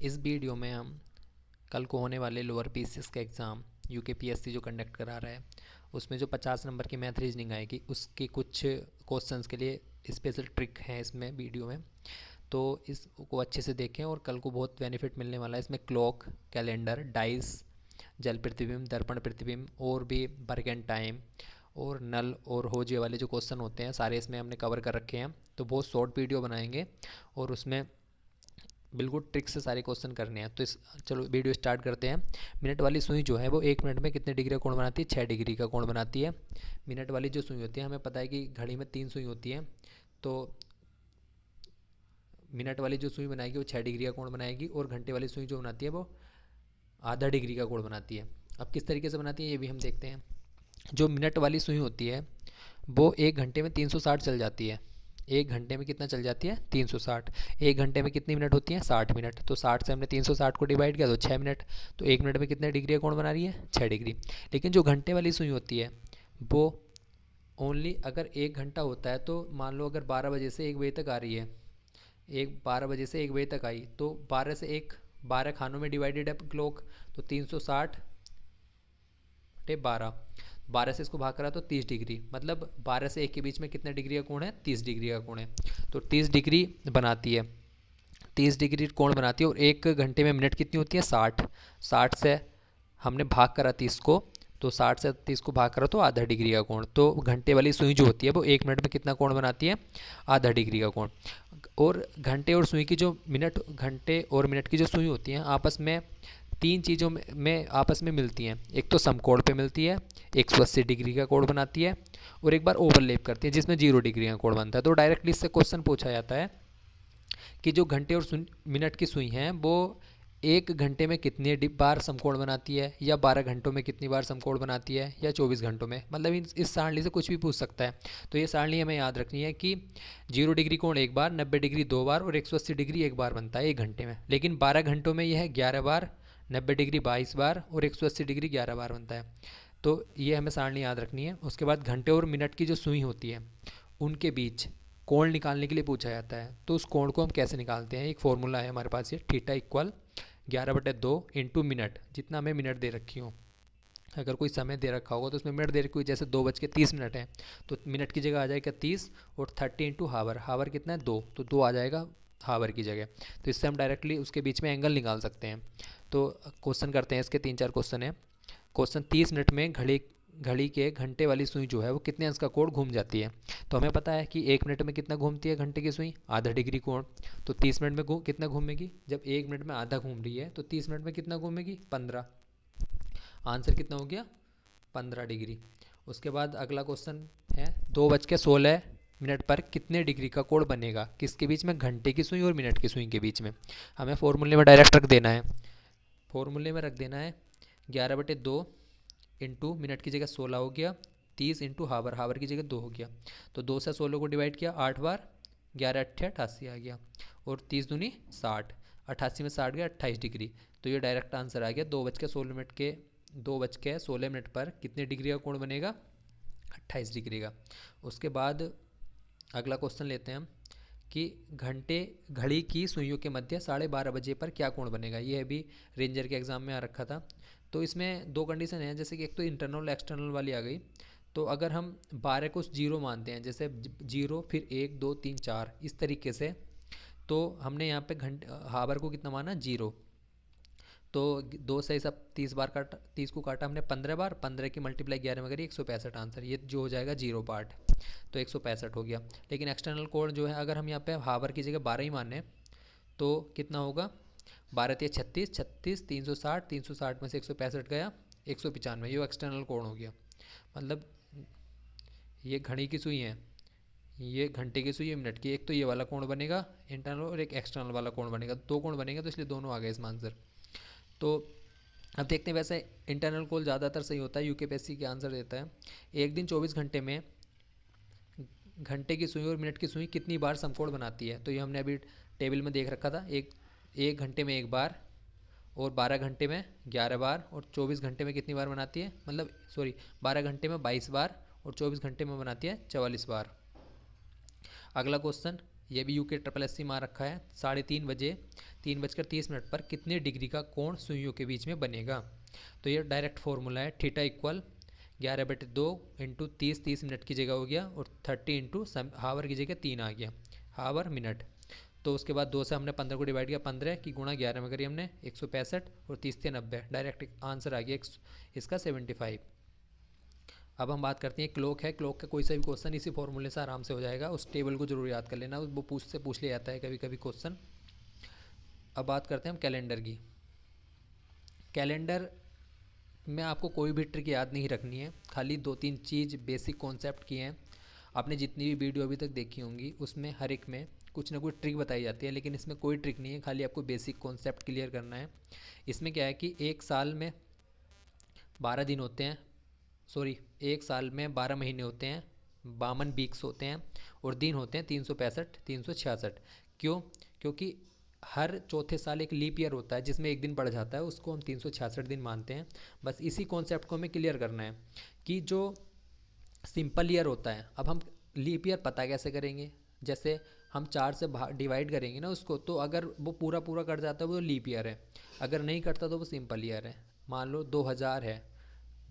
इस वीडियो में हम कल को होने वाले लोअर पीसीएस का एग्ज़ाम यूकेपीएससी जो कंडक्ट करा रहा है उसमें जो 50 नंबर की मैथ रीजनिंग आएगी उसके कुछ क्वेश्चंस के लिए स्पेशल ट्रिक है इसमें वीडियो में। तो इसको अच्छे से देखें और कल को बहुत बेनिफिट मिलने वाला है। इसमें क्लॉक, कैलेंडर, डाइस, जल प्रतिबिंब, दर्पण प्रतिबिंब और भी बर्गेन टाइम और नल और होजे वाले जो क्वेश्चन होते हैं सारे इसमें हमने कवर कर रखे हैं। तो बहुत शॉर्ट वीडियो बनाएंगे और उसमें बिल्कुल ट्रिक से सारे क्वेश्चन करने हैं। तो चलो वीडियो स्टार्ट करते हैं। मिनट वाली सुई जो है वो 1 मिनट में कितने डिग्री का कोण बनाती है? 6 डिग्री का कोण बनाती है। मिनट वाली जो सुई होती है, हमें पता है कि घड़ी में 3 सुई होती है, तो मिनट वाली जो सुई बनाएगी वो 6 डिग्री का कोण बनाएगी और घंटे वाली सुई जो बनाती है वो आधा डिग्री का कोण बनाती है। अब किस तरीके से बनाती है ये भी हम देखते हैं। जो मिनट वाली सुई होती है वो 1 घंटे में 360 चल जाती है। 1 घंटे में कितना चल जाती है? 360। 1 घंटे में कितनी मिनट होती हैं? 60 मिनट। तो 60 से हमने 360 को डिवाइड किया तो 6 मिनट। तो 1 मिनट में कितने डिग्री का कोण बना रही है? 6 डिग्री। लेकिन जो घंटे वाली सुई होती है वो ओनली अगर 1 घंटा होता है, तो मान लो अगर 12 बजे से 1 बजे तक आ रही है, 12 बजे से 1 बजे तक आई, तो 12 से 1, 12 खानों में डिवाइडेड है क्लॉक, तो 360 बटे 12, 12 से इसको भाग करा तो 30 डिग्री, मतलब 12 से 1 के बीच में कितने डिग्री का कोण है? 30 डिग्री का कोण है। तो 30 डिग्री बनाती है, 30 डिग्री कोण बनाती है। और 1 घंटे में मिनट कितनी होती है? 60। 60 से हमने भाग करा 30 को, तो 60 से 30 को भाग करा तो आधा डिग्री का कोण। तो घंटे वाली सुई जो होती है वो 1 मिनट में कितना कोण बनाती है? आधा डिग्री का कोण। और घंटे और सुई की जो घंटे और मिनट की जो सुई होती हैं आपस में 3 चीज़ों में आपस में मिलती हैं। एक तो समकोण पे मिलती है, 180 डिग्री का कोण बनाती है, और एक बार ओवरलैप करती है जिसमें 0 डिग्री का कोण बनता है। तो डायरेक्टली इससे क्वेश्चन पूछा जाता है कि जो घंटे और मिनट की सुई हैं वो 1 घंटे में कितनी बार समकोण बनाती है, या 12 घंटों में कितनी बार समकोण बनाती है, या 24 घंटों में। मतलब इस सारणी से कुछ भी पूछ सकता है। तो ये सारणी हमें याद रखनी है कि 0 डिग्री कोण एक बार, 90 डिग्री 2 बार और 180 डिग्री एक बार बनता है 1 घंटे में। लेकिन 12 घंटों में यह 11 बार, 90 डिग्री 22 बार और 180 डिग्री 11 बार बनता है। तो ये हमें सारणी याद रखनी है। उसके बाद घंटे और मिनट की जो सुई होती है उनके बीच कोण निकालने के लिए पूछा जाता है। तो उस कोण को हम कैसे निकालते हैं? एक फॉर्मूला है हमारे पास, ये थीटा इक्वल 11/2 इंटू मिनट, जितना हमें मिनट दे रखी हो। अगर कोई समय दे रखा होगा तो उसमें मिनट दे रखी हुई, जैसे 2:30 है तो मिनट की जगह आ जाएगा 30, और 30 इंटू हावर, हावर कितना है? 2, तो 2 आ जाएगा हावर की जगह। तो इससे हम डायरेक्टली उसके बीच में एंगल निकाल सकते हैं। तो क्वेश्चन करते हैं, इसके 3-4 क्वेश्चन है। क्वेश्चन 30 मिनट में घड़ी घड़ी के घंटे वाली सुई जो है वो कितने अंश का कोण घूम जाती है? तो हमें पता है कि 1 मिनट में कितना घूमती है घंटे की सुई? आधा डिग्री कोण। तो 30 मिनट में कितना घूमेगी? जब 1 मिनट में आधा घूम रही है तो 30 मिनट में कितना घूमेगी? 15। आंसर कितना हो गया? 15 डिग्री। उसके बाद अगला क्वेश्चन है, 2:16 पर कितने डिग्री का कोण बनेगा? किसके बीच में? घंटे की सुई और मिनट की सुई के बीच में। हमें फॉर्मूले में डायरेक्ट रख देना है। फॉर्मूले में रख देना है 11/2 इंटू मिनट की जगह 16 हो गया, 30 इंटू हावर, हावर की जगह 2 हो गया। तो 2 से 16 को डिवाइड किया 8 बार, 11×8 88 आ गया, और 30×2 60, 88 में 60 गया 28 डिग्री। तो ये डायरेक्ट आंसर आ गया। 2:16 पर कितने डिग्री का कोण बनेगा? 28 डिग्री का। उसके बाद अगला क्वेश्चन लेते हैं हम कि घड़ी की सुइयों के मध्य 12:30 पर क्या कोण बनेगा? ये भी रेंजर के एग्जाम में आ रखा था। तो इसमें 2 कंडीशन है, जैसे कि एक तो इंटरनल और एक्सटर्नल वाली आ गई। तो अगर हम 12 को 0 मानते हैं, जैसे 0 फिर 1 2 3 4 इस तरीके से, तो हमने यहाँ पे हावर को कितना माना? 0। तो 2 से सब 30 बार काटा, 30 को काटा हमने 15 बार, 15 की मल्टीप्लाई 11 में करी 165 आंसर। ये जो हो जाएगा 0 पार्ट, तो 165 हो गया। लेकिन एक्सटर्नल कोण जो है, अगर हम यहाँ पे हावर की जगह 12 ही माने तो कितना होगा? 12×3 = 36, 36 360, 360 में से 165 गया 195, ये एक्सटर्नल कोण हो गया। मतलब ये घड़ी की सुई है, ये घंटे की सुई है, मिनट की। एक तो ये वाला कोण बनेगा इंटरनल और एक एक्सटर्नल वाला कोण बनेगा, 2 कोण बनेंगे, तो इसलिए दोनों आ गए इसमें आंसर। तो अब देखते हैं, वैसे इंटरनल कोण ज़्यादातर सही होता है, यूकेपीएससी के आंसर देता है। एक दिन 24 घंटे में घंटे की सुई और मिनट की सुई कितनी बार समकोण बनाती है? तो ये हमने अभी टेबल में देख रखा था। एक घंटे में 1 बार, और 12 घंटे में 11 बार, और 24 घंटे में कितनी बार बनाती है? मतलब सॉरी, 12 घंटे में 22 बार और 24 घंटे में बनाती है 44 बार। अगला क्वेश्चन, ये भी यूके ट्रिपल एस सी मार रखा है। 3:30 बजे 3:30 पर कितने डिग्री का कोण सुइयों के बीच में बनेगा। तो ये डायरेक्ट फॉर्मूला है, थीटा इक्वल 11/2 इंटू 30 मिनट की जगह हो गया, और 30 इंटू हावर की जगह 3 आ गया, हावर मिनट। तो उसके बाद 2 से हमने 15 को डिवाइड किया, 15 की गुणा 11 में करी हमने 165, और 30 से 90, डायरेक्ट आंसर आ गया इसका 75। अब हम बात करते हैं क्लॉक है। क्लॉक का कोई सा भी क्वेश्चन इसी फॉर्मूले से आराम से हो जाएगा, उस टेबल को जरूर याद कर लेना, वो पूछ लिया जाता है कभी कभी क्वेश्चन। अब बात करते हैं हम कैलेंडर की। कैलेंडर में आपको कोई भी ट्रिक याद नहीं रखनी है, खाली 2-3 चीज़ बेसिक कॉन्सेप्ट की हैं। आपने जितनी भी वीडियो अभी तक देखी होंगी उसमें हर एक में कुछ ना कुछ ट्रिक बताई जाती है, लेकिन इसमें कोई ट्रिक नहीं है, खाली आपको बेसिक कॉन्सेप्ट क्लियर करना है। इसमें क्या है कि एक साल में 12 दिन होते हैं, सॉरी, एक साल में 12 महीने होते हैं, 52 वीक्स होते हैं, और दिन होते हैं 365 366। क्यों? क्योंकि हर चौथे साल एक लीप ईयर होता है जिसमें एक दिन बढ़ जाता है, उसको हम 366 दिन मानते हैं। बस इसी कॉन्सेप्ट को हमें क्लियर करना है कि जो सिंपल ईयर होता है, अब हम लीप ईयर पता कैसे करेंगे। जैसे हम 4 से डिवाइड करेंगे ना उसको, तो अगर वो पूरा पूरा कट जाता है वो लीप ईयर है, अगर नहीं कटता तो वो सिंपल ईयर है। मान लो 2000 है,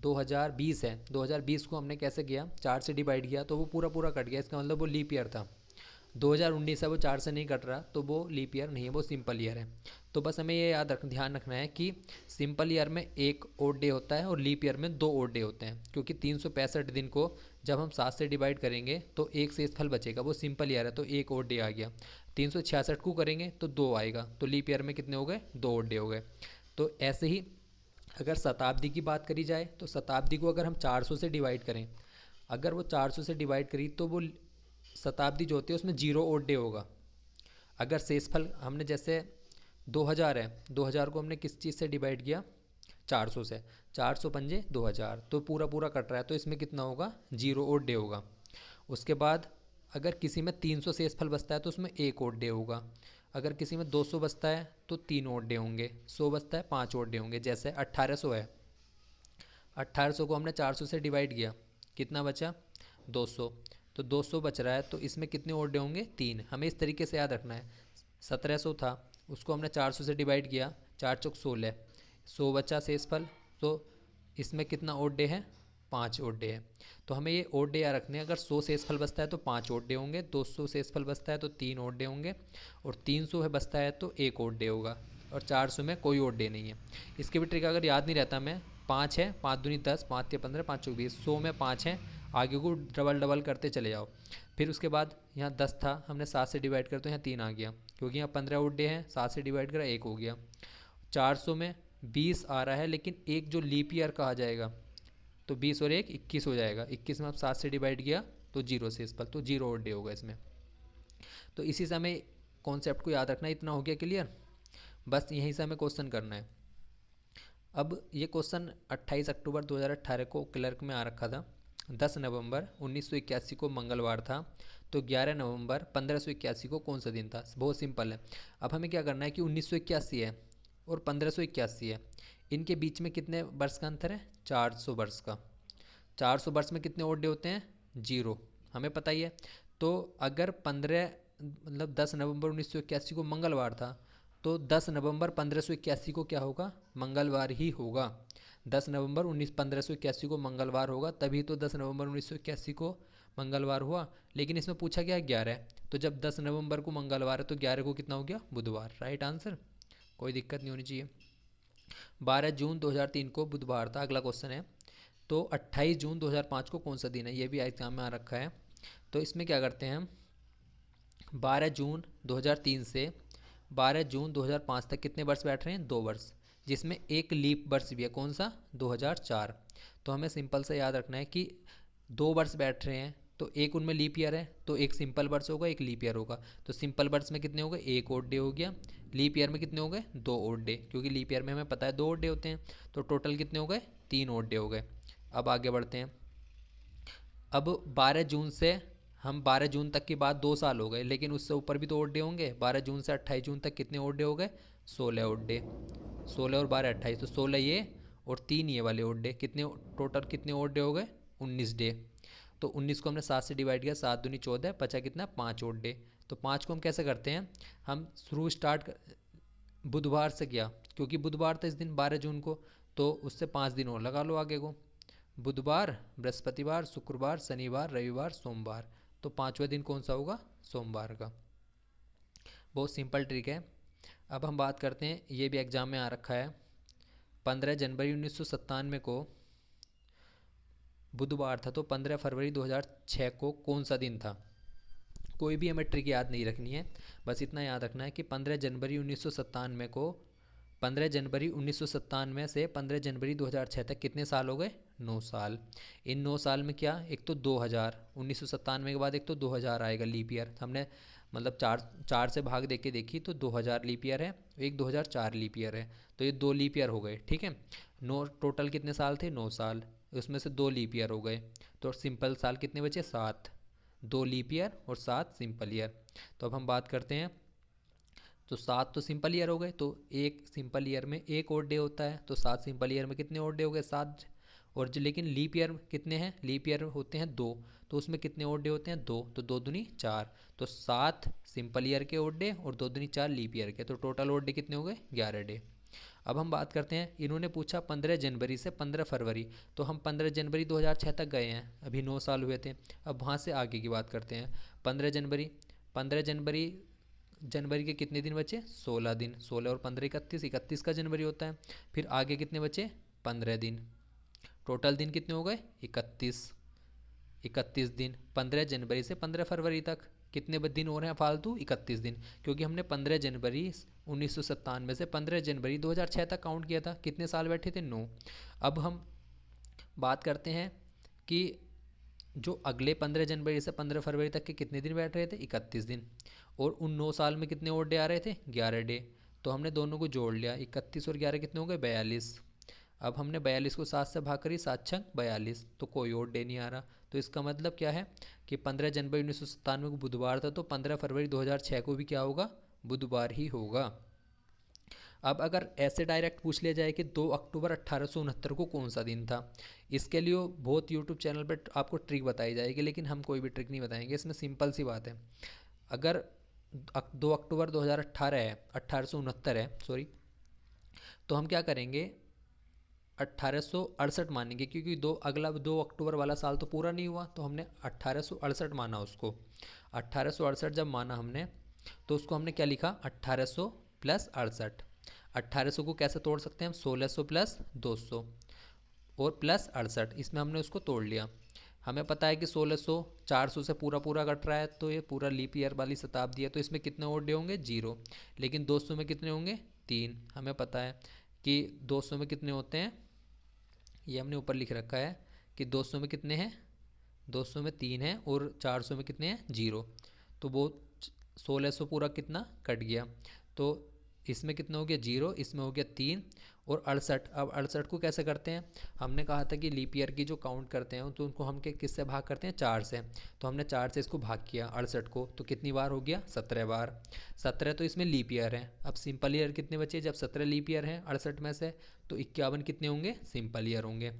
2020 है, 2020 को हमने कैसे किया, 4 से डिवाइड किया तो वो पूरा पूरा कट गया, इसका मतलब वो लीप ईयर था। 2019 है, वो 4 से नहीं कट रहा तो वो लीप ईयर नहीं है, वो सिंपल ईयर है। तो बस हमें ये ध्यान रखना है कि सिंपल ईयर में एक ओड डे होता है और लीप ईयर में 2 ओड डे होते हैं, क्योंकि 365 दिन को जब हम 7 से डिवाइड करेंगे तो एक शेषफल बचेगा, वो सिंपल ईयर है तो एक ओड डे आ गया। 366 को करेंगे तो 2 आएगा, तो लीप ईयर में कितने हो गए, 2 ओड डे हो गए। तो ऐसे ही अगर शताब्दी की बात करी जाए तो शताब्दी को अगर हम 400 से डिवाइड करें, अगर वो 400 से डिवाइड करी तो वो शताब्दी जो होती है उसमें 0 ओड डे होगा। अगर शेषफल हमने जैसे 2000 है, 2000 को हमने किस चीज़ से डिवाइड किया, 400 से, 400 पंजे 2000, तो पूरा पूरा कट रहा है तो इसमें कितना होगा, 0 ओड डे होगा। उसके बाद अगर किसी में 300 शेषफल बचता है तो उसमें 1 ओड डे होगा। अगर किसी में 200 बचता है तो 3 ओड डे होंगे, 100 बचता है 5 ओड डे होंगे। जैसे 1800 है, 1800 को हमने 400 से डिवाइड किया, कितना बचा, 200, तो 200 बच रहा है तो इसमें कितने ओड डे होंगे, 3। हमें इस तरीके से याद रखना है। 1700 था, उसको हमने 400 से डिवाइड किया, 4 चौक 16, 100 बचा शेषफल, तो इसमें कितना ओड डे है, 5 ओड डे है। तो हमें ये ओड डे याद रखने हैं। अगर 100 शेषफल बचता है तो 5 ओड डे होंगे, 200 शेषफल बचता है तो 3 ओड डे होंगे, और 300 है बचता है तो 1 ओड डे होगा, और 400 में कोई ओड डे नहीं है। इसके भी ट्रिक अगर याद नहीं रहता मैं, 5 है, 5 दूनी 10, 5 या 15, 5 चौक 20, 100 में 5 है, आगे को डबल डबल करते चले जाओ। फिर उसके बाद यहाँ 10 था, हमने 7 से डिवाइड कर तो यहाँ 3 आ गया, क्योंकि यहाँ 15 ओड डे हैं, 7 से डिवाइड करा 1 हो गया। 400 में 20 आ रहा है, लेकिन एक जो लीप ईयर कहा जाएगा तो 20 और 1 21 हो जाएगा, 21 में आप 7 से डिवाइड किया तो 0 शेषफल, तो 0 ओड डे होगा इसमें। तो इसी से हमें कॉन्सेप्ट को याद रखना, इतना हो गया क्लियर। बस यहीं से हमें क्वेश्चन करना है। अब ये क्वेश्चन 28 अक्टूबर 2018 को क्लर्क में आ रखा था। 10 नवंबर 1981 को मंगलवार था, तो 11 नवंबर 1581 को कौन सा दिन था। बहुत सिंपल है। अब हमें क्या करना है कि 1981 है और 1581 है, इनके बीच में कितने वर्ष का अंतर है, 400 वर्ष का। 400 वर्ष में कितने ओड डे होते हैं, 0, हमें पता ही है। तो अगर 10 नवंबर 1981 को मंगलवार था, तो 10 नवंबर 1581 को क्या होगा, मंगलवार ही होगा। 10 नवंबर 1581 को मंगलवार होगा, तभी तो 10 नवंबर 1981 को मंगलवार हुआ। लेकिन इसमें पूछा गया 11 है, तो जब 10 नवंबर को मंगलवार है तो 11 को कितना हो गया, बुधवार। राइट आंसर, कोई दिक्कत नहीं होनी चाहिए। 12 जून 2003 को बुधवार था। अगला क्वेश्चन है, तो 28 जून 2005 को कौन सा दिन है, ये भी एग्जाम में आ रखा है। तो इसमें क्या करते हैं हम, 12 जून 2003 से 12 जून 2005 तक कितने वर्ष बैठ रहे हैं, 2 वर्ष, जिसमें एक लीप वर्ष भी है, कौन सा, 2004। तो हमें सिंपल से याद रखना है कि 2 वर्ष बैठ रहे हैं, तो एक उनमें लीप ईयर है, तो एक सिंपल वर्ष होगा, एक लीप ईयर होगा। तो सिंपल वर्ष में कितने हो गए, 1 ओड डे हो गया। लीप ईयर में कितने हो गए, 2 ओड डे, क्योंकि लीप ईयर में हमें पता है 2 ओड डे होते हैं। तो टोटल कितने हो गए, 3 ओड डे हो गए। अब आगे बढ़ते हैं। अब 12 जून से हम 12 जून तक की बात 2 साल हो गए, लेकिन उससे ऊपर भी तो ओड डे होंगे। 12 जून से 28 जून तक कितने ओड डे हो गए, 16 ओड डे। 16 और 12 28, तो 16 ये और 3 ये वाले ओड डे, कितने टोटल कितने ओड डे हो गए, 19 डे। तो 19 को हमने 7 से डिवाइड किया, 7 दूनी 14, बचा कितना, 5 ओड डे। तो 5 को हम कैसे करते हैं, हम शुरू स्टार्ट बुधवार से किया, क्योंकि बुधवार था इस दिन 12 जून को, तो उससे 5 दिन और लगा लो आगे को, बुधवार, बृहस्पतिवार, शुक्रवार, शनिवार, रविवार, सोमवार। तो 5वां दिन कौन सा होगा, सोमवार का। बहुत सिंपल ट्रिक है। अब हम बात करते हैं, ये भी एग्जाम में आ रखा है, 15 जनवरी 1997 को बुधवार था, तो 15 फरवरी 2006 को कौन सा दिन था। कोई भी हमें ट्रिक याद नहीं रखनी है, बस इतना याद रखना है कि 15 जनवरी 1997 को, 15 जनवरी 1997 से 15 जनवरी 2006 तक कितने साल हो गए, 9 साल। इन 9 साल में क्या, एक तो 2000, 1997 के बाद एक तो 2000 आएगा लीप ईयर, हमने मतलब चार से भाग दे के देखी तो 2000 लीप ईयर है, एक 2004 लीप ईयर है, तो ये 2 लीप ईयर हो गए, ठीक है। 9 टोटल कितने साल थे, 9 साल, उसमें से 2 लीप ईयर हो गए, तो सिंपल साल कितने बचे, 7, 2 लीप ईयर और 7 सिंपल ईयर। तो अब हम बात करते हैं, तो 7 तो सिंपल ईयर हो गए, तो एक सिंपल ईयर में एक और डे होता है, तो 7 सिंपल ईयर में कितने और डे हो गए, 7। और जो लेकिन लीप ईयर कितने हैं, लीप ईयर होते हैं 2, तो उसमें कितने और डे होते हैं, 2, तो 2 दूनी 4, तो 7 सिंपल ईयर के और डे और 2 दूनी 4 लीप ईयर के, तो टोटल और डे कितने हो गए, 11 डे। अब हम बात करते हैं, इन्होंने पूछा 15 जनवरी से 15 फरवरी, तो हम 15 जनवरी 2006 तक गए हैं, अभी 9 साल हुए थे। अब वहाँ से आगे की बात करते हैं, 15 जनवरी जनवरी के कितने दिन बचे, 16 दिन, 16 और 15 31, 31 का जनवरी होता है। फिर आगे कितने बचे, 15 दिन, टोटल दिन कितने हो गए, 31, 31 दिन 15 जनवरी से 15 फरवरी तक। कितने दिन हो रहे हैं फालतू, 31 दिन, क्योंकि हमने 15 जनवरी 1997 से 15 जनवरी 2006 तक काउंट किया था, कितने साल बैठे थे, 9। अब हम बात करते हैं कि जो अगले 15 जनवरी से 15 फरवरी तक के कितने दिन बैठ रहे थे, 31 दिन, और उन 9 साल में कितने और डे आ रहे थे, 11 डे, तो हमने दोनों को जोड़ लिया, 31 और 11 कितने हो गए, 42। अब हमने 42 को 7 से भाग करी, 7 छंग 42, तो कोई और डे नहीं आ रहा, तो इसका मतलब क्या है कि 15 जनवरी 1997 को बुधवार था, तो 15 फरवरी 2006 को भी क्या होगा, बुधवार ही होगा। अब अगर ऐसे डायरेक्ट पूछ लिया जाए कि 2 अक्टूबर 1869 को कौन सा दिन था, इसके लिए बहुत यूट्यूब चैनल पर आपको ट्रिक बताई जाएगी, लेकिन हम कोई भी ट्रिक नहीं बताएंगे, इसमें सिंपल सी बात है। अगर 2 अक्टूबर 2018 है, 1869 है सॉरी, तो हम क्या करेंगे, 1868 मानेंगे, क्योंकि अगला 2 अक्टूबर वाला साल तो पूरा नहीं हुआ, तो हमने 1868 माना उसको। 1868 जब माना हमने, तो उसको हमने क्या लिखा, 1800 प्लस 68। 1800 को कैसे तोड़ सकते हैं हम, 1600 प्लस 200 और प्लस 68, इसमें हमने उसको तोड़ लिया। हमें पता है कि 1600 400 से पूरा पूरा कट रहा है, तो ये पूरा लीप ईयर वाली शताब्दी है, तो इसमें कितने और डे होंगे, 0। लेकिन 200 में कितने होंगे, 3। हमें पता है कि 200 में कितने होते हैं, ये हमने ऊपर लिख रखा है कि 200 में कितने हैं, 200 में 3 है, और 400 में कितने हैं, 0, तो वो 1600 पूरा कितना कट गया, तो इसमें कितना हो गया, 0, इसमें हो गया 3 और 68। अब 68 को कैसे करते हैं, हमने कहा था कि लीप ईयर की जो काउंट करते हैं तो उनको हम किससे भाग करते हैं, 4 से, तो हमने 4 से इसको भाग किया 68 को, तो कितनी बार हो गया, 17 बार। 17 तो इसमें लीप ईयर है। अब सिंपल ईयर कितने बचे, जब 17 लीप ईयर हैं 68 में से, तो 51 कितने होंगे, सिंपल ईयर होंगे।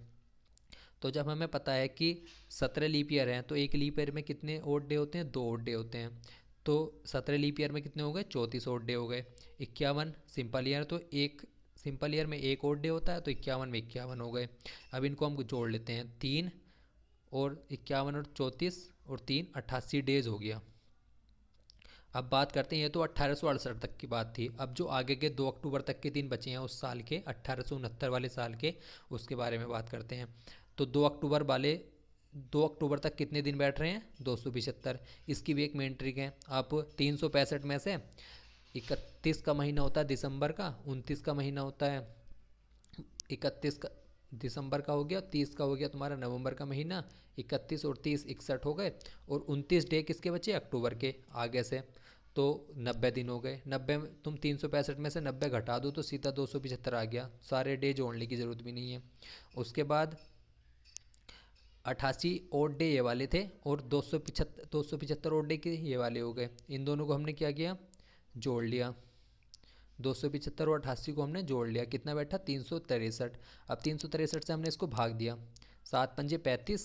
तो जब हमें पता है कि 17 लीप ईयर हैं, तो एक लीप ईयर में कितने ओड डे होते हैं, 2 ओड डे होते हैं, तो 17 लीप ईयर में कितने हो गए, 34 ओड डे हो गए। 51 सिंपल ईयर, तो एक सिंपल ईयर में एक ओड डे होता है, तो 51 में 51 हो गए। अब इनको हम जोड़ लेते हैं, 3 और 51 और 34 और 3 88 डेज हो गया। अब बात करते हैं, ये तो 1868 तक की बात थी। अब जो आगे के 2 अक्टूबर तक के दिन बचे हैं उस साल के, 1869 वाले साल के, उसके बारे में बात करते हैं। तो 2 अक्टूबर वाले 2 अक्टूबर तक कितने दिन बैठ रहे हैं, 275। इसकी भी एक मेन ट्रिक है, आप 365 में से 31 का महीना होता है दिसंबर का, 29 का महीना होता है 31 का दिसंबर का हो गया, 30 का हो गया तुम्हारा नवंबर का महीना, 31 और 30 61 हो गए, और 29 डे किसके बचे, अक्टूबर के आगे से, तो 90 दिन हो गए। 90 में तुम 365 में से 90 घटा दो तो सीधा 275 आ गया, सारे डे जोड़ने की ज़रूरत भी नहीं है। उसके बाद 88 और डे ये वाले थे, और 275 और डे के ये वाले हो गए। इन दोनों को हमने क्या किया, जोड़ लिया, 275 और 88 को हमने जोड़ लिया, कितना बैठा, 363। अब 363 से हमने इसको भाग दिया, 7 पंजे 35,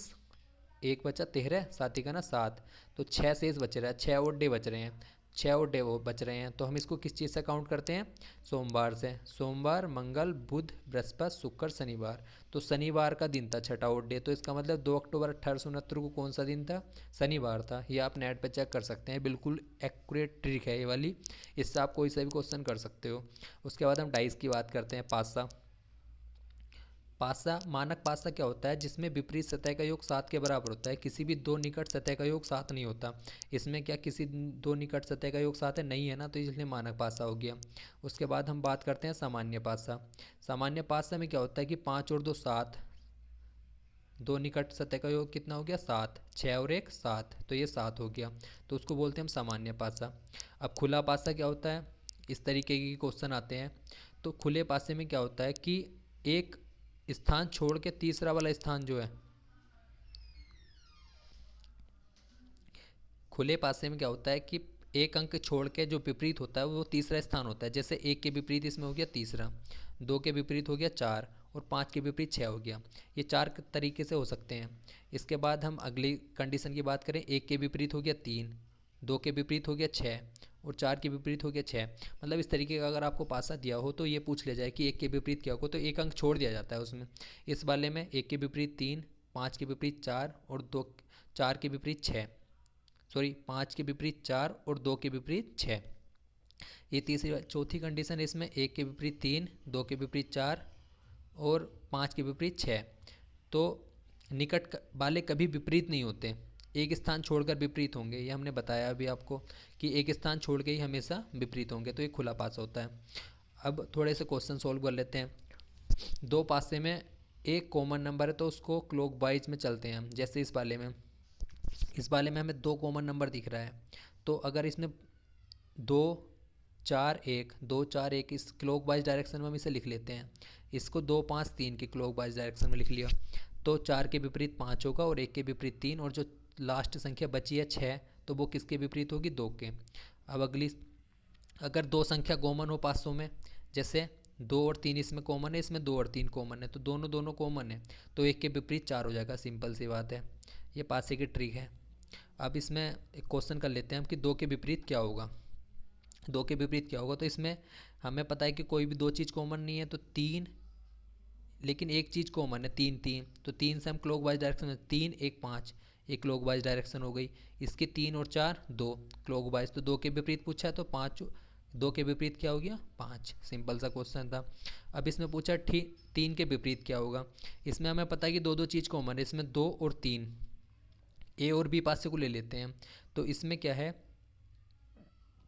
एक बचा 13, 7 का ना 7, तो 6 शेष बच रहा है, 6 और डे बच रहे हैं, 6 और डे वो बच रहे हैं, तो हम इसको किस चीज़ से काउंट करते हैं? सोमवार से। सोमवार, मंगल, बुध, बृहस्पति, शुक्र, शनिवार। तो शनिवार का दिन था छठा और डे, तो इसका मतलब 2 अक्टूबर 1869 को कौन सा दिन था? शनिवार था। ये आप नेट पे चेक कर सकते हैं, बिल्कुल एक्यूरेट ट्रिक है ये वाली, इससे आप कोई सा भी क्वेश्चन कर सकते हो। उसके बाद हम डाइस की बात करते हैं। पासा। पासा, मानक पासा क्या होता है? जिसमें विपरीत सतह का योग 7 के बराबर होता है। किसी भी दो निकट सतह का योग 7 नहीं होता। इसमें क्या किसी दो निकट सतह का योग 7 है? नहीं है ना, तो इसलिए मानक पासा हो गया। उसके बाद हम बात करते हैं सामान्य पासा। सामान्य पासा में क्या होता है कि 5 और 2 7, दो निकट सतह का योग कितना हो गया? 7, 6 और 1 7, तो ये 7 हो गया, तो उसको बोलते हैं हम सामान्य पासा। अब खुला पासा क्या होता है? इस तरीके के क्वेश्चन आते हैं। तो खुले पासे में क्या होता है कि एक स्थान छोड़ के तीसरा वाला स्थान जो है, खुले पासे में क्या होता है कि एक अंक छोड़ के जो विपरीत होता है वो तीसरा स्थान होता है। जैसे 1 के विपरीत इसमें हो गया तीसरा, 2 के विपरीत हो गया 4 और 5 के विपरीत 6 हो गया। ये 4 तरीके से हो सकते हैं। इसके बाद हम अगली कंडीशन की बात करें। 1 के विपरीत हो गया 3, 2 के विपरीत हो गया 6 और 4 के विपरीत हो गया 6। मतलब इस तरीके का अगर आपको पासा दिया हो तो ये पूछ लिया जाए कि 1 के विपरीत क्या होगा, तो एक अंक छोड़ दिया जाता है उसमें। इस वाले में 1 के विपरीत 3, 5 के विपरीत 4 और 4 के विपरीत 6, सॉरी 5 के विपरीत 4 और 2 के विपरीत 6। ये तीसरी चौथी कंडीशन है इसमें 1 के विपरीत 3, 2 के विपरीत 4 और 5 के विपरीत 6। तो निकट वाले कभी विपरीत नहीं होते, एक स्थान छोड़कर विपरीत होंगे। ये हमने बताया अभी आपको कि एक स्थान छोड़ के ही हमेशा विपरीत होंगे, तो ये खुला पासा होता है। अब थोड़े से क्वेश्चन सॉल्व कर लेते हैं। दो पासे में एक कॉमन नंबर है तो उसको क्लॉक वाइज में चलते हैं हम। जैसे इस वाले में हमें 2 कॉमन नंबर दिख रहा है, तो अगर इसमें 2 4 1, 2 4 1 इस क्लॉक वाइज डायरेक्शन में हम इसे लिख लेते हैं। इसको 2 5 3 के क्लॉक वाइज डायरेक्शन में लिख लिया, तो 4 के विपरीत 5 होगा और 1 के विपरीत 3, और जो लास्ट संख्या बची है 6, तो वो किसके विपरीत होगी? 2 के। अब अगली, अगर दो संख्या कॉमन हो पासों में, जैसे 2 और 3 इसमें कॉमन है, इसमें 2 और 3 कॉमन है, तो दोनों दोनों कॉमन है, तो 1 के विपरीत 4 हो जाएगा। सिंपल सी बात है, ये पासे की ट्रिक है। अब इसमें एक क्वेश्चन कर लेते हैं हम कि 2 के विपरीत क्या होगा। 2 के विपरीत क्या होगा, तो इसमें हमें पता है कि कोई भी दो चीज़ कॉमन नहीं है, तो 3, लेकिन एक चीज़ कॉमन है 3 3, तो 3 से हम क्लॉक वाइज डायरेक्शन में 3 1 5, एक क्लॉक वाइज डायरेक्शन हो गई। इसके 3 और 4 2 क्लॉक वाइज, तो 2 के विपरीत पूछा है तो 5, 2 के विपरीत क्या हो गया? 5। सिंपल सा क्वेश्चन था। अब इसमें पूछा 3 के विपरीत क्या होगा। इसमें हमें पता है कि दो दो चीज़ कॉमन है, इसमें 2 और 3, ए और बी पासे को ले लेते हैं, तो इसमें क्या है?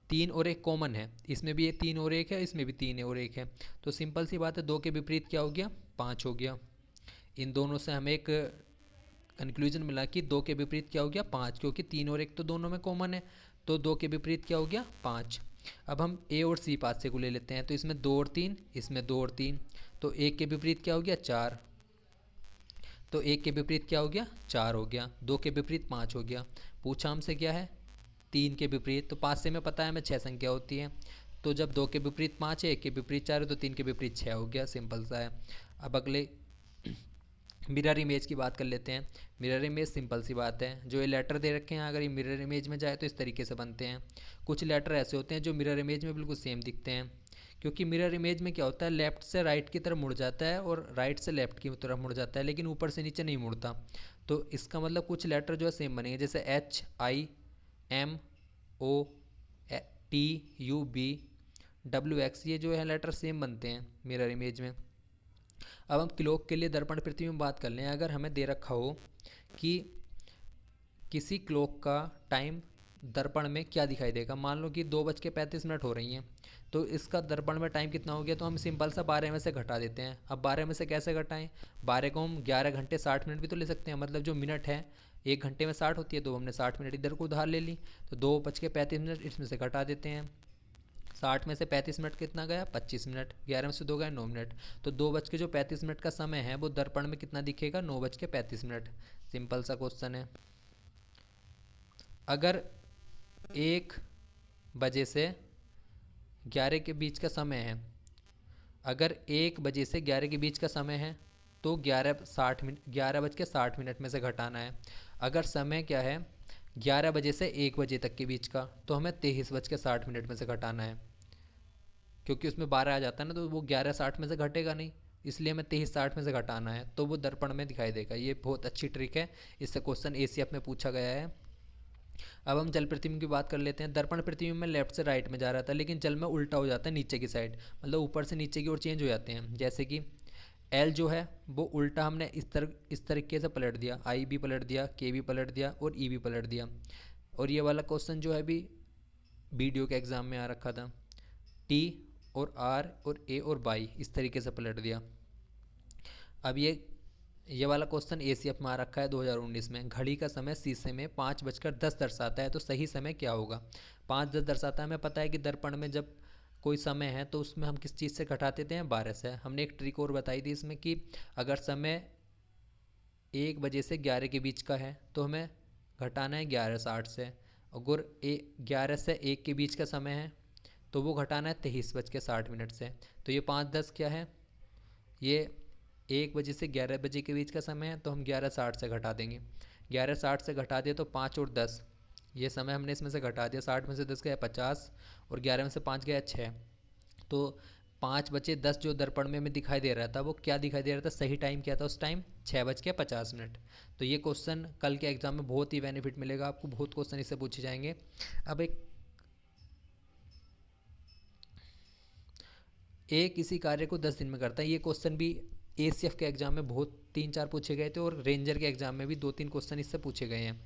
3 और 1 कॉमन है, इसमें भी ये 3 और 1 है, इसमें भी 3 और 1 है, तो सिंपल सी बात है 2 के विपरीत क्या हो गया? 5 हो गया। इन दोनों से हमें एक कंक्लूजन मिला कि 2 के विपरीत क्या हो गया? 5, क्योंकि 3 और 1 तो दोनों में कॉमन है, तो 2 के विपरीत क्या हो गया? 5। अब हम ए और सी पासे को ले लेते हैं, तो इसमें 2 और 3, इसमें 2 और 3, तो 1 के विपरीत क्या हो गया? 4, तो 1 के विपरीत क्या हो गया? 4 हो गया। 2 के विपरीत 5 हो गया। पूछा हमसे क्या है? 3 के विपरीत, तो 5 से में पता है हमें 6 संख्या होती है, तो जब 2 के विपरीत 5 है, 1 के विपरीत 4 है, तो 3 के विपरीत 6 हो गया। सिंपल सा है। अब अगले मिरर इमेज की बात कर लेते हैं। मिरर इमेज सिंपल सी बात है, जो ये लेटर दे रखे हैं अगर ये मिरर इमेज में जाए तो इस तरीके से बनते हैं। कुछ लेटर ऐसे होते हैं जो मिरर इमेज में बिल्कुल सेम दिखते हैं, क्योंकि मिरर इमेज में क्या होता है, लेफ्ट से राइट की तरफ मुड़ जाता है और राइट से लेफ्ट की तरफ मुड़ जाता है, लेकिन ऊपर से नीचे नहीं मुड़ता। तो इसका मतलब कुछ लेटर जो है सेम बनेंगे, जैसे H I M O T U B W X, ये जो है लेटर सेम बनते हैं मिरर इमेज में। अब हम क्लॉक के लिए दर्पण प्रतिबिंब बात कर लें। अगर हमें दे रखा हो कि किसी क्लॉक का टाइम दर्पण में क्या दिखाई देगा, मान लो कि 2:35 हो रही हैं, तो इसका दर्पण में टाइम कितना हो गया, तो हम सिंपल सा 12 में से घटा देते हैं। अब 12 में से कैसे घटाएं? 12 को हम 11 घंटे 60 मिनट भी तो ले सकते हैं, मतलब जो मिनट है 1 घंटे में 60 होती है, तो हमने 60 मिनट इधर को उधार ले ली, तो 2:35 इसमें से घटा देते हैं। 60 में से 35 मिनट कितना गया? 25 मिनट। 11 में से 2 गए 9 मिनट, तो 2:35 का समय है वो दर्पण में कितना दिखेगा? 9:35। सिंपल सा क्वेश्चन है। अगर 1 बजे से 11 के बीच का समय है, अगर 1 बजे से 11 के बीच का समय है, तो 11:60 मिनट 11:60 में से घटाना है। अगर समय क्या है 11 बजे से 1 बजे तक के बीच का, तो हमें 23:60 में से घटाना है, क्योंकि उसमें 12 आ जाता है ना, तो वो 11:60 में से घटेगा नहीं, इसलिए हमें 23:60 में से घटाना है, तो वो दर्पण में दिखाई देगा। ये बहुत अच्छी ट्रिक है, इससे क्वेश्चन एसीएफ में पूछा गया है। अब हम जल प्रतिबिंब की बात कर लेते हैं। दर्पण प्रतिबिंब में लेफ्ट से राइट में जा रहा था, लेकिन जल में उल्टा हो जाता है, नीचे की साइड, मतलब ऊपर से नीचे की ओर चेंज हो जाते हैं। जैसे कि एल जो है वो उल्टा हमने इस तरीके से पलट दिया, आई भी पलट दिया, के भी पलट दिया और ई भी पलट दिया। और ये वाला क्वेश्चन जो है अभी वीडियो के एग्ज़ाम में आ रखा था, टी और आर और ए और बाई इस तरीके से पलट दिया। अब ये वाला क्वेश्चन एसीएफ में आ रखा है 2019 में। घड़ी का समय शीशे में 5:10 दर्शाता है, तो सही समय क्या होगा? 5:10 दर्शाता है, हमें पता है कि दर्पण में जब कोई समय है तो उसमें हम किस चीज़ से घटा देते हैं? 12 से। हमने एक ट्रिक और बताई थी इसमें कि अगर समय 1 बजे से 11 के बीच का है तो हमें घटाना है 11:60 से। अगर 11 से 1 के बीच का समय है तो वो घटाना है 23:60 से। तो ये 5:10 क्या है? ये 1 बजे से 11 बजे के बीच का समय है, तो हम 11:60 से घटा देंगे। 11:60 से घटा दिया तो 5 और 10, ये समय हमने इसमें से घटा दिया। 60 में से 10 गया 50 और 11 में से 5 गया 6। तो 5:10 जो दर्पण में हमें दिखाई दे रहा था वो क्या दिखाई दे रहा था? सही टाइम क्या था उस टाइम? 6:50। तो ये क्वेश्चन कल के एग्जाम में बहुत ही बेनिफिट मिलेगा आपको, बहुत क्वेश्चन इससे पूछे जाएंगे। अब एक किसी कार्य को 10 दिन में करता है, ये क्वेश्चन भी एसीएफ के एग्जाम में बहुत 3-4 पूछे गए थे, और रेंजर के एग्जाम में भी 2-3 क्वेश्चन इससे पूछे गए हैं।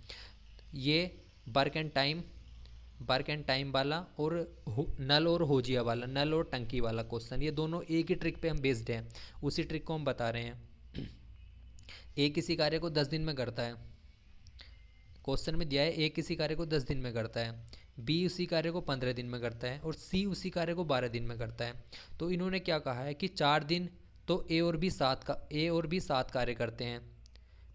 ये वर्क एंड टाइम वाला और नल और होजिया वाला, नल और टंकी वाला क्वेश्चन, ये दोनों एक ही ट्रिक पे हम बेस्ड हैं, उसी ट्रिक को हम बता रहे हैं। एक किसी कार्य को 10 दिन में करता है, क्वेश्चन में दिया है ए किसी कार्य को 10 दिन में करता है, बी उसी कार्य को 15 दिन में करता है और सी उसी कार्य को 12 दिन में करता है। तो इन्होंने क्या कहा है कि 4 दिन तो ए और बी 7 कार्य करते हैं,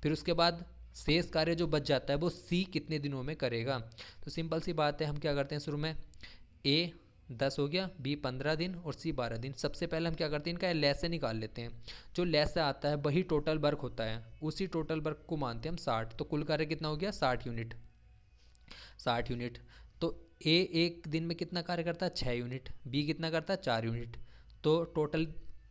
फिर उसके बाद शेष कार्य जो बच जाता है वो सी कितने दिनों में करेगा। तो सिंपल सी बात है, हम क्या करते हैं शुरू में, ए 10 हो गया, बी 15 दिन और सी 12 दिन। सबसे पहले हम क्या करते हैं, इनका लैस से निकाल लेते हैं। जो लैस से आता है वही टोटल वर्क होता है, उसी टोटल वर्क को मानते हैं हम 60। तो कुल कार्य कितना हो गया? 60 यूनिट। 60 यूनिट। तो ए एक दिन में कितना कार्य करता है? 6 यूनिट। बी कितना करता है? 4 यूनिट। तो टोटल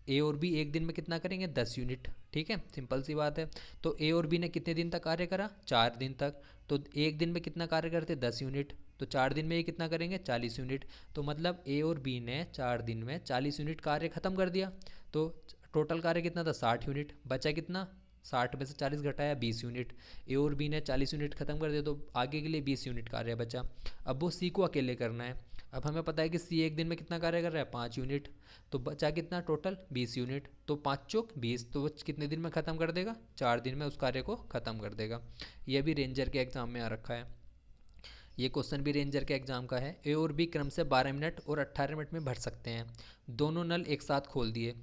ए और बी एक दिन में कितना करेंगे? 10 यूनिट। ठीक है, सिंपल सी बात है। तो ए और बी ने कितने दिन तक कार्य करा? 4 दिन तक। तो एक दिन में कितना कार्य करते? 10 यूनिट। तो 4 दिन में ये कितना करेंगे? 40 यूनिट। तो मतलब ए और बी ने 4 दिन में 40 यूनिट कार्य खत्म कर दिया। तो टोटल कार्य कितना था? 60 यूनिट। बचा कितना? 60 में से 40 घटाया 20 यूनिट। ए और बी ने 40 यूनिट खत्म कर दिया, तो आगे के लिए 20 यूनिट कार्य बचा। अब वो सी को अकेले करना है। अब हमें पता है कि सी एक दिन में कितना कार्य कर रहा है? 5 यूनिट। तो बचा कितना टोटल? 20 यूनिट। तो 5 चौक 20, तो वो कितने दिन में ख़त्म कर देगा? 4 दिन में उस कार्य को ख़त्म कर देगा। यह भी रेंजर के एग्जाम में आ रखा है। ये क्वेश्चन भी रेंजर के एग्जाम का है। ए और बी क्रम से 12 मिनट और 18 मिनट में भर सकते हैं। दोनों नल एक साथ खोल दिए,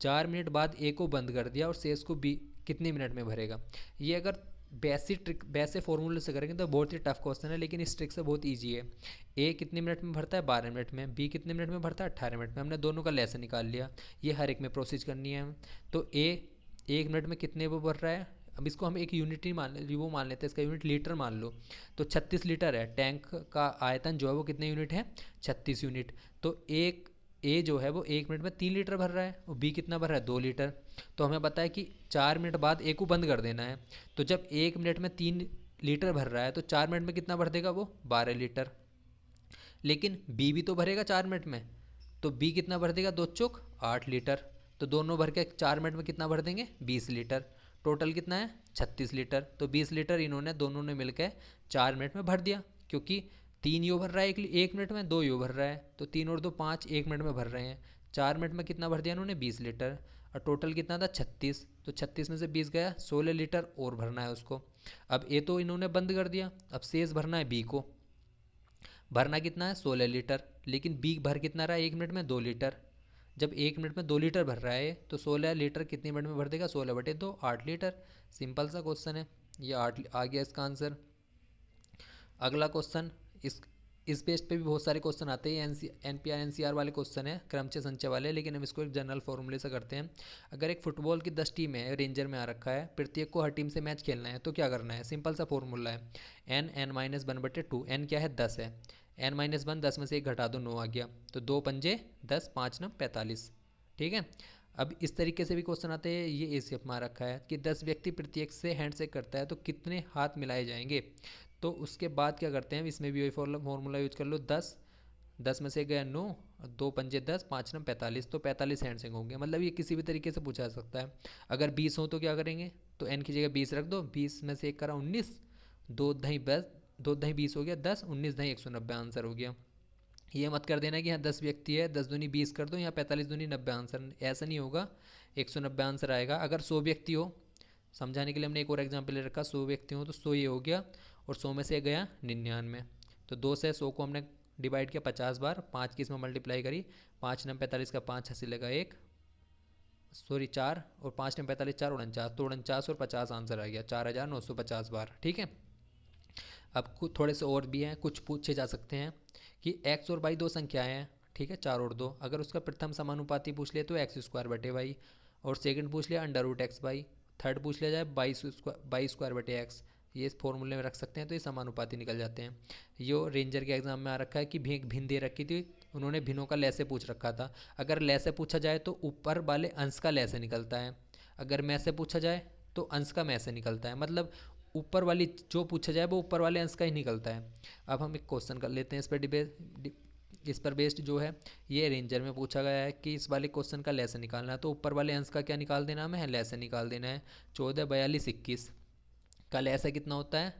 4 मिनट बाद ए को बंद कर दिया और शेष को बी कितने मिनट में भरेगा? ये अगर वैसे फॉर्मूले से करेंगे तो बहुत ही टफ क्वेश्चन है, लेकिन इस ट्रिक से बहुत ईजी है। ए कितने मिनट में भरता है? 12 मिनट में। बी कितने मिनट में भरता है? 18 मिनट में। हमने दोनों का लेसन निकाल लिया, ये हर एक में प्रोसेस करनी है। तो ए 1 मिनट में कितने वो भर रहा है? अब इसको हम एक यूनिट ही वो मान लेते हैं, इसका यूनिट लीटर मान लो। तो 36 लीटर है, टैंक का आयतन जो है वो कितने यूनिट है? 36 यूनिट। तो एक ए जो है वो 1 मिनट में 3 लीटर भर रहा है और बी कितना भर रहा है? 2 लीटर। तो हमें पता है कि 4 मिनट बाद ए को बंद कर देना है। तो जब 1 मिनट में 3 लीटर भर रहा है तो 4 मिनट में कितना भर देगा वो? 12 लीटर। लेकिन बी भी तो भरेगा 4 मिनट में, तो बी कितना भर देगा? 2 चौक 8 लीटर। तो दोनों भर के 4 मिनट में कितना भर देंगे? 20 लीटर। टोटल कितना है? 36 लीटर। तो 20 लीटर इन्होंने दोनों ने मिलकर 4 मिनट में भर दिया, क्योंकि 3 यो भर रहा है एक मिनट में, 2 यो भर रहा है, तो 3 और 2 5, 1 मिनट में भर रहे हैं। 4 मिनट में कितना भर दिया इन्होंने? 20 लीटर। और टोटल कितना था? 36। तो 36 में से 20 गया, 16 लीटर और भरना है उसको। अब ए तो इन्होंने बंद कर दिया, अब शेष भरना है बी को। भरना कितना है? 16 लीटर। लेकिन बी भर कितना रहा है 1 मिनट में? 2 लीटर। जब 1 मिनट में 2 लीटर भर रहा है तो 16 लीटर कितने मिनट में भर देगा? 16/2, 8 लीटर। सिंपल सा क्वेश्चन है, ये 8 आ गया इसका आंसर। अगला क्वेश्चन, इस इस बेस्ड पे भी बहुत सारे क्वेश्चन आते हैं। NPR NCR वाले क्वेश्चन है, क्रमचय संचय वाले, लेकिन हम इसको एक जनरल फॉर्मूले से करते हैं। अगर एक फुटबॉल की 10 टीम है, रेंजर में आ रखा है, प्रत्येक को हर टीम से मैच खेलना है, तो क्या करना है? सिंपल सा फॉर्मूला है, n(n-1/2). n क्या है? 10 है, n-1 10 में से एक घटा दो, 9 आ गया, तो 2 पंजे 10, 5 9 45। ठीक है। अब इस तरीके से भी क्वेश्चन आते हैं, ये ए शेप में रखा है कि 10 व्यक्ति प्रत्येक से हैंडशेक करता है तो कितने हाथ मिलाए जाएंगे। तो उसके बाद क्या करते हैं, इसमें भी वही फॉर्मूला यूज कर लो, 10 10 में से गया 9, 2 पंजे 10, 5 9 45, तो 45 हैंडशेक होंगे। मतलब ये किसी भी तरीके से पूछा जा सकता है। अगर 20 हो तो क्या करेंगे, तो n की जगह 20 रख दो, 20 में से 1 करा 19, 2 दही 10, 2 दही 20 हो गया 10, 19 दही 190 आंसर हो गया। ये मत कर देना कि यहाँ 10 व्यक्ति है, 10 दूनी 20 कर दो, यहाँ 45 दूनी 90 आंसर, ऐसा नहीं होगा, 190 आंसर आएगा। अगर 100 व्यक्ति हो, समझाने के लिए हमने एक और एग्जाम्पल ले रखा, 100 व्यक्ति हो तो 100 ये हो गया, और 100 में से गया 99, तो 2 से 100 को हमने डिवाइड किया 50 बार, 5 की इसमें मल्टीप्लाई करी, 5 9 45 का 5 हंसी लगा 1, सॉरी 4, और 5 9 45 4 49, तो 49 और 50 आंसर आ गया, 4950 बार। ठीक है। अब कुछ थोड़े से और भी हैं, कुछ पूछे जा सकते हैं कि x और y दो संख्याएं हैं, ठीक है, 4 और 2, अगर उसका प्रथम समानुपाती पूछ लिया तो x²/y, और सेकंड पूछ लिया √x/y, थर्ड पूछ लिया जाए y²/x, ये इस फॉर्मूले में रख सकते हैं, तो ये समानुपाती निकल जाते हैं। यो रेंजर के एग्जाम में आ रखा है कि भिन्न दे रखी थी, उन्होंने भिन्नों का लैसे पूछ रखा था। अगर लैसे पूछा जाए तो ऊपर वाले अंश का लैसे निकलता है, अगर मैं से पूछा जाए तो अंश का मैं से निकलता है, मतलब ऊपर वाली जो पूछा जाए वो ऊपर वाले अंश का ही निकलता है। अब हम एक क्वेश्चन कर लेते हैं इस पर बेस्ड जो है, ये रेंजर में पूछा गया है कि इस वाले क्वेश्चन का लैसे निकालना है, तो ऊपर वाले अंश का क्या निकाल देना हमें? लैसे निकाल देना है। 14 42 21 का लैसा कितना होता है?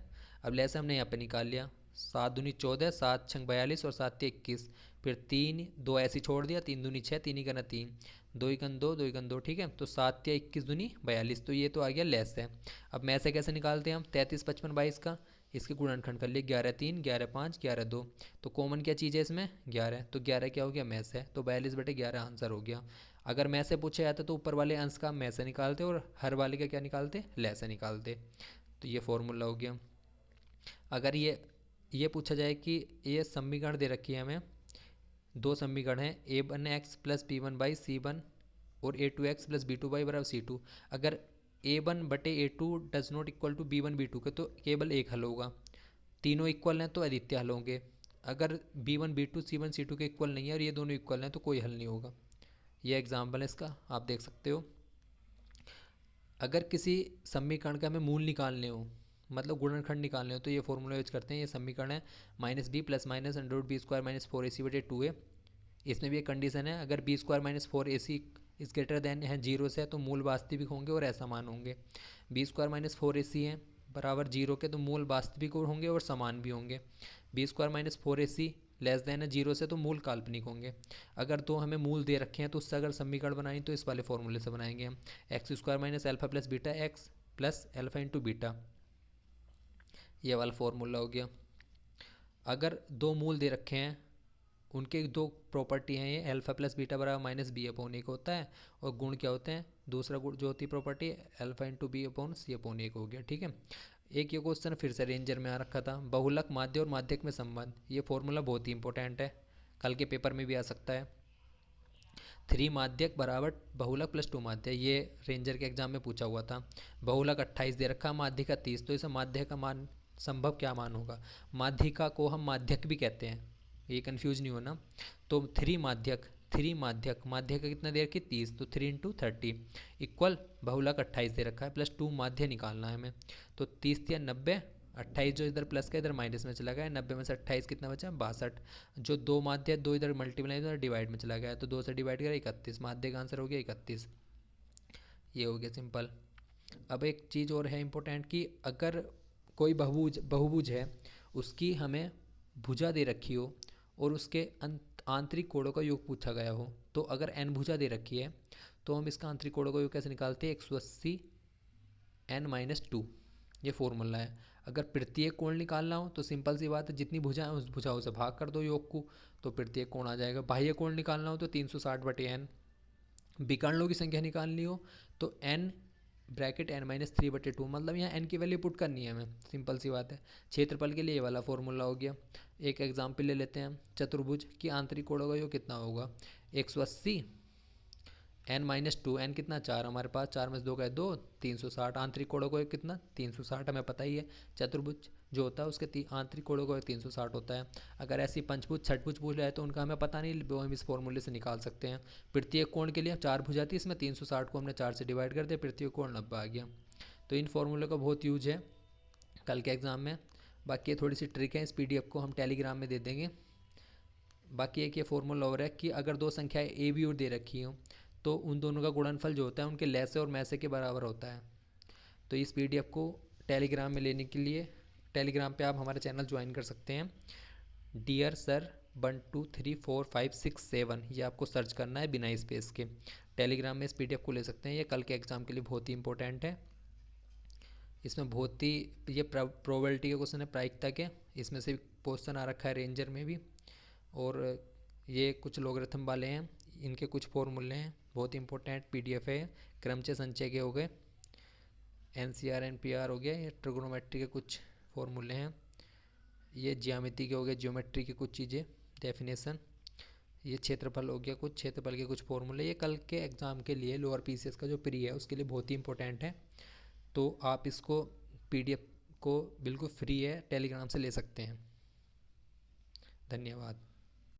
अब लैसा हमने यहाँ पे निकाल लिया, 7 दूनी 14, 7 6 42 और 7 21, फिर 3 2 ऐसे छोड़ दिया, 3 दूनी 6, 3 ही करना 3, 2 ही कन 2, 2 ही कन 2, ठीक है, तो 7 या 21 दूनी 42, तो ये तो आ गया लैस है। अब मैं से कैसे निकालते हैं हम? 33 55 22 का इसके गुणनखंड कर लिए, 11 3 11 5 11 2, तो कॉमन क्या चीज़ है इसमें? 11, तो 11 क्या हो गया? मैस है, तो 42/11 आंसर हो गया। अगर मैं से पूछा जाता तो ऊपर वाले अंश का मैं से निकालते और हर वाले का क्या निकालते? लैसे निकालते। तो ये फॉर्मूला हो गया। अगर ये पूछा जाए कि ये समीकरण दे रखी है हमें, दो समीकरण हैं, a1x + b1/c1 और a2x + b2y = c2। अगर a1/a2 does not equal to b1 b2 के, तो केवल एक हल होगा। तीनों इक्वल हैं तो अधिकतर हल होंगे। अगर b1 b2 c1 c2 के इक्वल नहीं है और ये दोनों इक्वल हैं तो कोई हल नहीं होगा। ये एग्जाम्पल है इसका, आप देख सकते हो। अगर किसी समीकरण का हमें मूल निकालने हो, मतलब गुणनखंड निकालने हो, तो ये फॉर्मूला यूज करते हैं। ये समीकरण है -b + -√b² - 4ac/2a। इसमें भी एक कंडीशन है, अगर b² - 4ac is greater than है 0 से, तो मूल वास्तविक होंगे और असमान होंगे। b² - 4ac है बराबर 0 के, तो मूल वास्तविक होंगे और समान भी होंगे। b² - 4ac लेस देन है 0 से, तो मूल काल्पनिक होंगे। अगर तो हमें मूल दे रखे हैं तो उससे अगर समीकरण बनाएं तो इस वाले फॉर्मूले से बनाएंगे हम, x² - α + β x + α × β, ये वाला फॉर्मूला हो गया। अगर दो मूल दे रखे हैं, उनके दो प्रॉपर्टी हैं, ये α + β = -b/1 होता है, और गुण क्या होते हैं? दूसरा गुण जो होती है प्रॉपर्टी α × b/c/1 हो गया। ठीक है। एक ये क्वेश्चन फिर से रेंजर में आ रखा था, बहुलक माध्य और माध्यक में संबंध। ये फॉर्मूला बहुत ही इंपॉर्टेंट है, कल के पेपर में भी आ सकता है। 3 माध्यक बराबर बहुलक + 2 माध्य, ये रेंजर के एग्जाम में पूछा हुआ था। बहुलक 28 दे रखा, माध्य का 30, तो इसे माध्य का मान संभव क्या मान होगा? माध्यिका को हम माध्यक भी कहते हैं, ये कंफ्यूज नहीं होना। तो 3 माध्यक माध्य का कितना दे रखी? 30, तो 3 × 30 इक्वल बहुलक 28 दे रखा है, +2 माध्य निकालना है हमें। तो 30 × 90, 28 जो इधर प्लस का इधर माइनस में चला गया, 90 में से 28 कितना बचा? 62। जो दो माध्य, दो इधर मल्टीप्लाई इधर डिवाइड में चला गया, तो 2 से डिवाइड करा 31, माध्य का आंसर हो गया 31। ये हो गया सिंपल। अब एक चीज़ और है इम्पोर्टेंट कि अगर कोई बहुभुज है, उसकी हमें भुजा दे रखी हो और उसके आंतरिक कोणों का योग पूछा गया हो, तो अगर n भुजा दे रखी है तो हम इसका आंतरिक कोणों का योग कैसे निकालते हैं? 180 n-2, ये फॉर्मूला है। अगर प्रत्येक कोण निकालना हो तो सिंपल सी बात है, जितनी भुजाएं उस भुजाओं से भाग कर दो योग को, तो प्रत्येक कोण आ जाएगा। बाह्य कोण निकालना हो तो 360/n। विकर्णों की संख्या निकालनी हो तो n ब्रैकेट n-3/2, मतलब यहाँ n की वैल्यू पुट करनी है हमें, सिंपल सी बात है। क्षेत्रफल के लिए ये वाला फॉर्मूला हो गया। एक एग्जाम्पल ले लेते हैं, चतुर्भुज की आंतरिक कोण होगा, यो कितना होगा 180, n-2, n कितना 4 हमारे पास, 4 में से 2 गए 2, 360। आंतरिक कोणों को कितना 360 हमें पता ही है, चतुर्भुज जो होता है उसके आंतरिक कोणों को 360 होता है। अगर ऐसी पंचभुज छठभुज पूछ रहा है तो उनका हमें पता नहीं, वो हम इस फॉर्मूले से निकाल सकते हैं। प्रत्येक कोण के लिए 4 भुजा थी, इसमें 360 को हमने 4 से डिवाइड कर दिया, प्रत्येक कोण 90 आ गया। तो इन फॉर्मूले का बहुत यूज है कल के एग्ज़ाम में। बाकी ये थोड़ी सी ट्रिक है, इस PDF को हम टेलीग्राम में दे देंगे। बाकी एक ये फॉर्मूला हो रहा है कि अगर दो संख्याएं ए बी और दे रखी हों तो उन दोनों का गुणनफल जो होता है उनके लैसे और मैसे के बराबर होता है। तो इस PDF को टेलीग्राम में लेने के लिए टेलीग्राम पे आप हमारा चैनल ज्वाइन कर सकते हैं, डियर सर 1 2 3 4 5 6 7, ये आपको सर्च करना है बिना स्पेस के। टेलीग्राम में इस PDF को ले सकते हैं, ये कल के एग्ज़ाम के लिए बहुत ही इंपॉर्टेंट है। इसमें बहुत ही ये प्रोबेबिलिटी के क्वेश्चन है, प्रायिकता के, इसमें से क्वेश्चन आ रखा है रेंजर में भी। और ये कुछ लॉगरिथम वाले हैं, इनके कुछ फॉर्मूले हैं, बहुत इंपॉर्टेंट PDF है। क्रमचय संचय के हो गए, NCR NPR हो गया, ये ट्रिग्नोमेट्री के कुछ फॉर्मूले हैं, ये ज्यामिति के हो गए, ज्योमेट्री की कुछ चीज़ें, डेफिनेशन, ये क्षेत्रफल हो गया, कुछ क्षेत्रफल के कुछ फॉर्मूले। ये कल के एग्ज़ाम के लिए लोअर PCS का जो प्री है उसके लिए बहुत ही इंपॉर्टेंट है। तो आप इसको PDF को बिल्कुल फ्री है टेलीग्राम से ले सकते हैं। धन्यवाद।